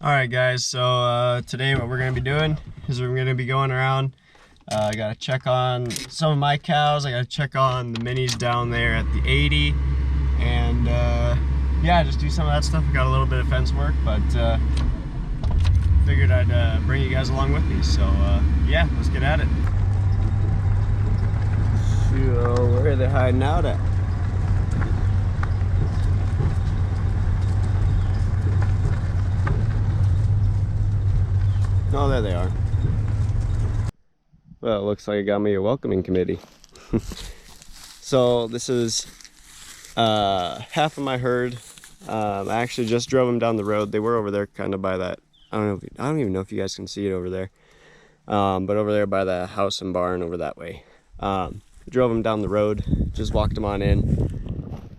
Alright guys, so today what we're going to be doing is we're going to be going around. I got to check on some of my cows. I got to check on the minis down there at the 80. And yeah, just do some of that stuff. We got a little bit of fence work, but figured I'd bring you guys along with me. So yeah, let's get at it. So where are they hiding out at? Oh, there they are. Well, it looks like it got me a welcoming committee. So this is half of my herd. I actually just drove them down the road. They were over there kind of by that, I don't even know if you guys can see it over there. But over there by the house and barn over that way. Drove them down the road, just walked them on in.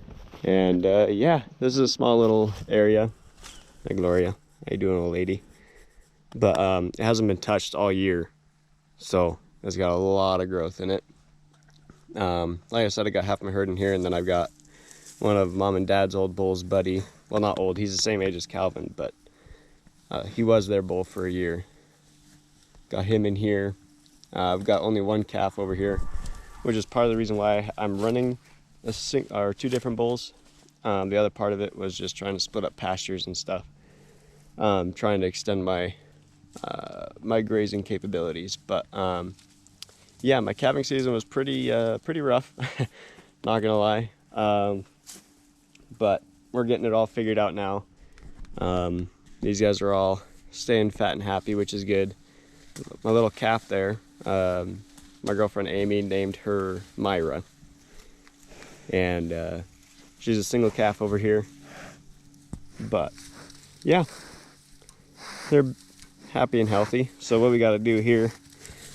And yeah, this is a small little area. Hi Gloria, how you doing, old lady? But it hasn't been touched all year, so it's got a lot of growth in it. Like I said, I got half my herd in here, and then I've got one of mom and dad's old bulls, Buddy. Well, not old, he's the same age as Calvin, but he was their bull for a year. Got him in here. I've got only one calf over here, which is part of the reason why I'm running two different bulls. The other part of it was just trying to split up pastures and stuff. Trying to extend my my grazing capabilities, but yeah, my calving season was pretty rough. Not gonna lie, but we're getting it all figured out now. These guys are all staying fat and happy, which is good. My little calf there, my girlfriend Amy named her Myra, and she's a single calf over here. But yeah, they're happy and healthy. So what we got to do here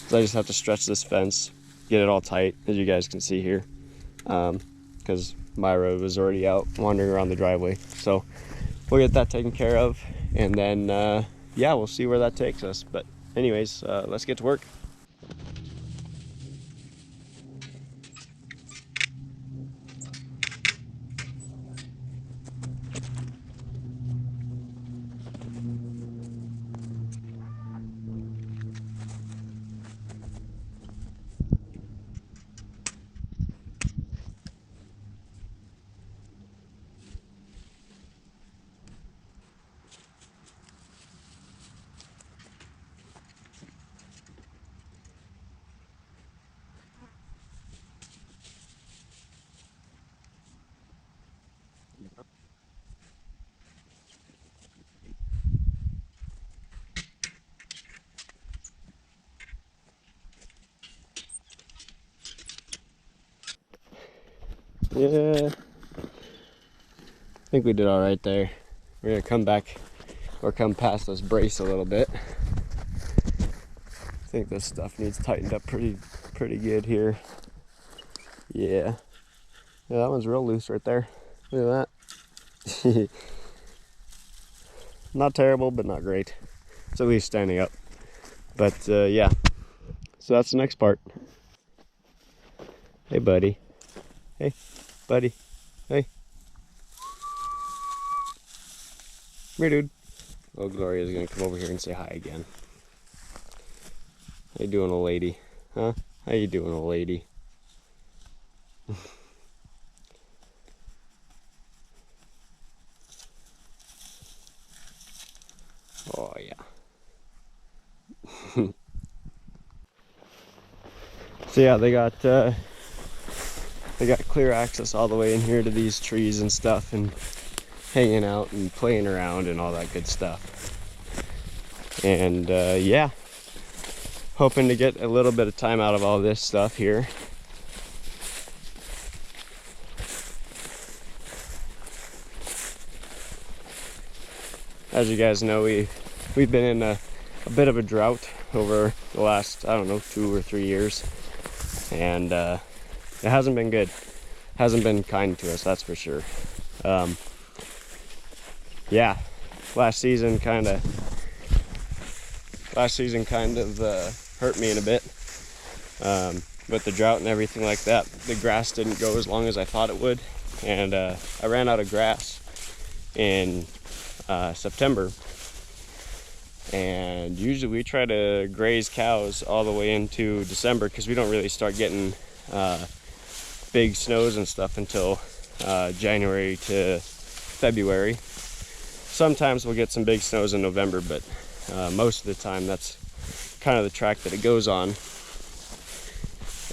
is I just have to stretch this fence, get it all tight, as you guys can see here, because Myra was already out wandering around the driveway. So we'll get that taken care of, and then yeah, we'll see where that takes us. But anyways, let's get to work. Yeah, I think we did all right there. We're gonna come back or come past this brace a little bit. I think this stuff needs tightened up pretty good here. Yeah, that one's real loose right there. Look at that. Not terrible, but not great. It's at least standing up. But yeah, so that's the next part. Hey buddy. Hey buddy. Hey. Come here, dude. Oh, Gloria's gonna come over here and say hi again. How you doing, old lady? Huh? How you doing, old lady? Oh yeah. So yeah, they got clear access all the way in here to these trees and stuff, and hanging out and playing around and all that good stuff. And yeah, hoping to get a little bit of time out of all this stuff here. As you guys know, we've been in a bit of a drought over the last, I don't know, 2 or 3 years, and it hasn't been good. Hasn't been kind to us, that's for sure. Yeah, last season kind of hurt me in a bit with the drought and everything like that. The grass didn't go as long as I thought it would, and I ran out of grass in September, And usually we try to graze cows all the way into December because we don't really start getting big snows and stuff until January to February. Sometimes we'll get some big snows in November, but most of the time that's kind of the track that it goes on.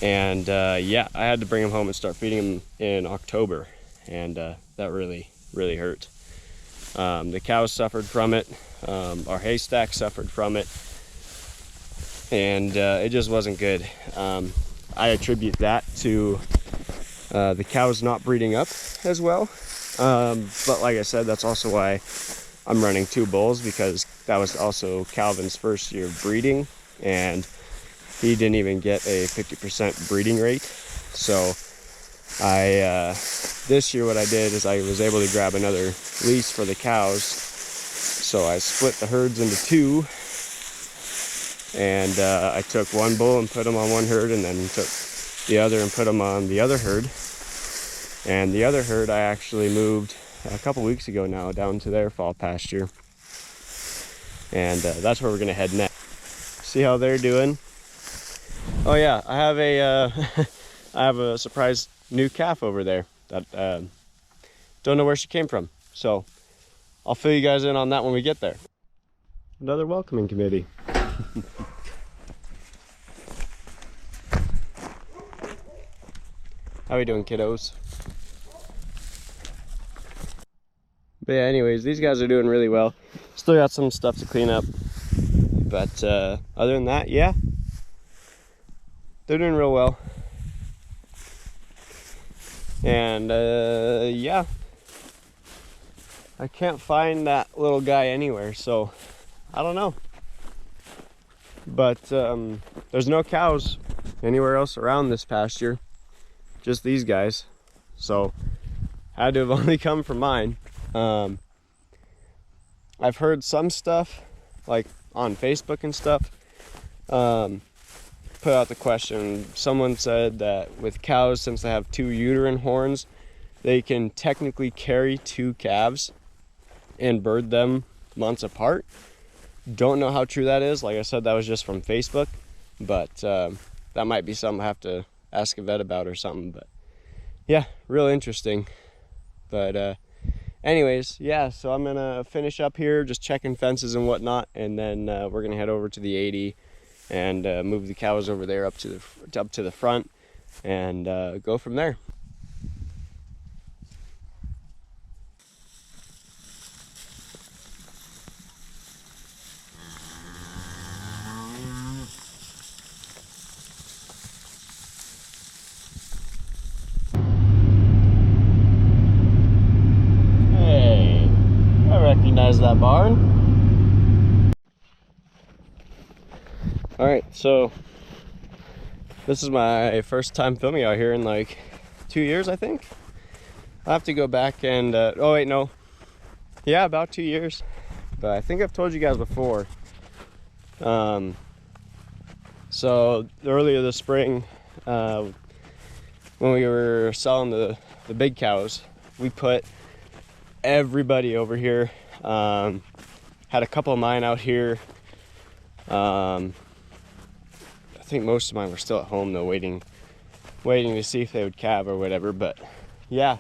And yeah, I had to bring him home and start feeding him in October, and that really hurt. The cows suffered from it. Our haystack suffered from it, and it just wasn't good. I attribute that to the cows not breeding up as well. But like I said, that's also why I'm running 2 bulls, because that was also Calvin's first year of breeding, and he didn't even get a 50% breeding rate. So this year what I did is I was able to grab another lease for the cows. So I split the herds into 2, and I took 1 bull and put him on one herd, and then took the other and put him on the other herd. And the other herd I actually moved a couple weeks ago now down to their fall pasture, and that's where we're gonna head next. See how they're doing. Oh yeah, I have a I have a surprise new calf over there that don't know where she came from, so I'll fill you guys in on that when we get there. Another welcoming committee. How we doing, kiddos? But yeah, anyways, these guys are doing really well. Still got some stuff to clean up, but other than that, yeah, they're doing real well. And yeah, I can't find that little guy anywhere, so I don't know. But there's no cows anywhere else around this pasture, just these guys. So had to have only come from mine. I've heard some stuff like on Facebook and stuff put out the question. Someone said that with cows, since they have 2 uterine horns, they can technically carry 2 calves and bird them months apart. Don't know how true that is. Like I said, that was just from Facebook, but that might be something I have to ask a vet about or something. But yeah, real interesting. But anyways, yeah, so I'm gonna finish up here, just checking fences and whatnot, and then we're gonna head over to the 80 and move the cows over there up to the front, and go from there. Hey, I recognize that barn. All right, so this is my first time filming out here in like 2 years, I think. I'll have to go back and, oh wait, no. Yeah, about 2 years. But I think I've told you guys before. So earlier this spring, when we were selling the big cows, we put everybody over here. Had a couple of mine out here. I think most of mine were still at home though, waiting to see if they would calve or whatever. But yeah,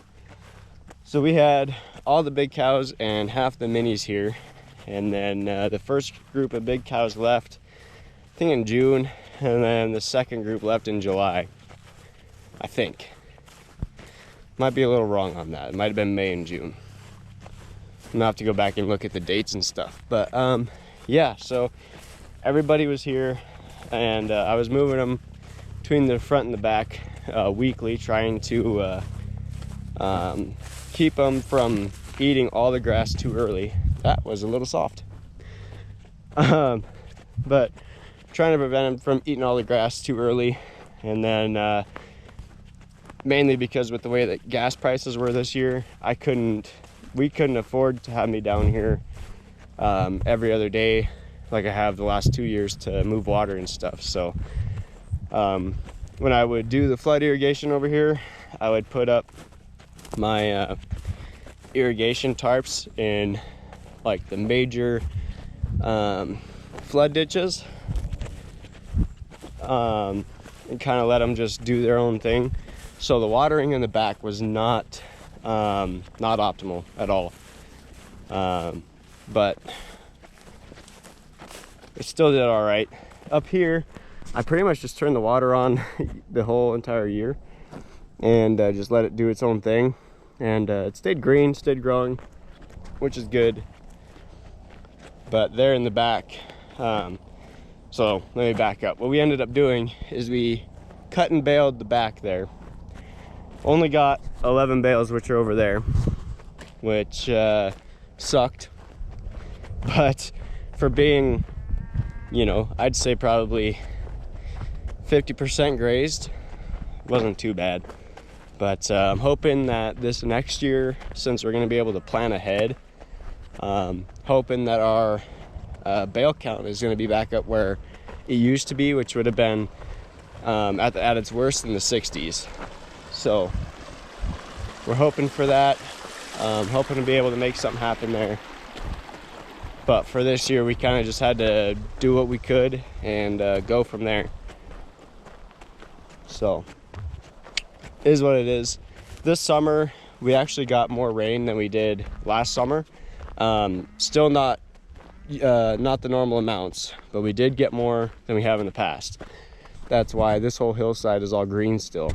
so we had all the big cows and half the minis here, and then the first group of big cows left, I think in June, and then the second group left in July, I think. Might be a little wrong on that. It might have been May and June. I'm gonna have to go back and look at the dates and stuff. But yeah, so everybody was here, and I was moving them between the front and the back weekly, trying to keep them from eating all the grass too early. That was a little soft. But trying to prevent them from eating all the grass too early, and then mainly because with the way that gas prices were this year, we couldn't afford to have me down here every other day like I have the last 2 years to move water and stuff. So when I would do the flood irrigation over here, I would put up my irrigation tarps in like the major flood ditches, and kind of let them just do their own thing. So the watering in the back was not optimal at all, but it still did all right. Up here, I pretty much just turned the water on the whole entire year and just let it do its own thing, and it stayed green, stayed growing, which is good. But there in the back, so let me back up. What we ended up doing is we cut and baled the back there. Only got 11 bales, which are over there, which sucked. But for being, you know, I'd say probably 50% grazed, wasn't too bad. But I'm hoping that this next year, since we're gonna be able to plan ahead, hoping that our bale count is going to be back up where it used to be, which would have been at its worst in the 60s. So we're hoping for that, hoping to be able to make something happen there. But for this year, we kind of just had to do what we could and go from there. So it is what it is. This summer we actually got more rain than we did last summer. Still not the normal amounts, but we did get more than we have in the past. That's why this whole hillside is all green still.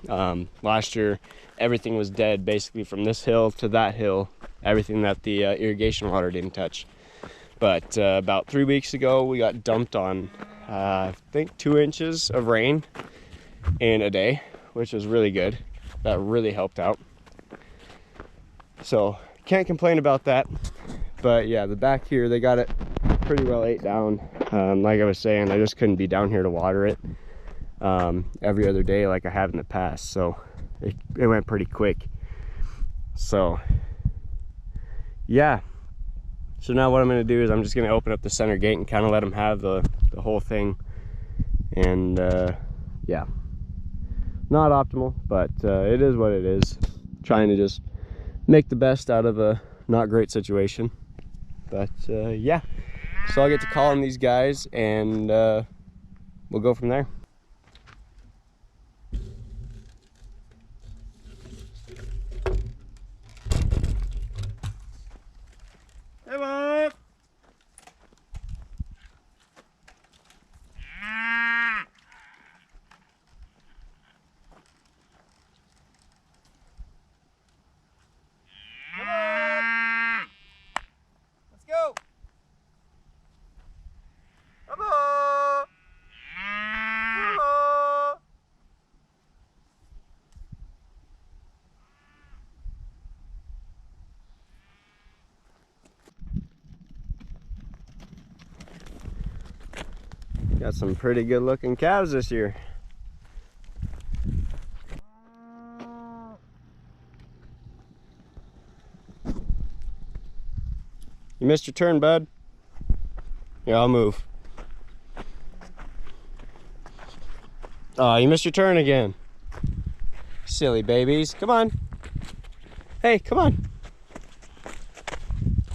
Last year, everything was dead, basically from this hill to that hill, everything that the irrigation water didn't touch. But about 3 weeks ago, we got dumped on, I think 2 inches of rain in a day, which was really good. That really helped out. So can't complain about that. But yeah, the back here, they got it pretty well ate down. Like I was saying, I just couldn't be down here to water it every other day like I have in the past. So it went pretty quick. So yeah. So now what I'm going to do is I'm just going to open up the center gate and kind of let them have the whole thing. And yeah, not optimal, but it is what it is. Trying to just make the best out of a not great situation. But yeah, so I'll get to calling these guys and we'll go from there. Hey, Bob! Got some pretty good looking cows this year. You missed your turn, bud. Yeah, I'll move. Oh, you missed your turn again. Silly babies. Come on. Hey, come on.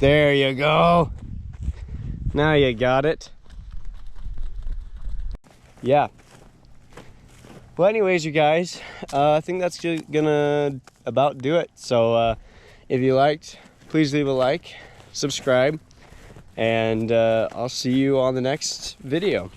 There you go. Now you got it. Yeah. Well, anyways, you guys, I think that's gonna about do it. So if you liked, please leave a like, subscribe, and I'll see you on the next video.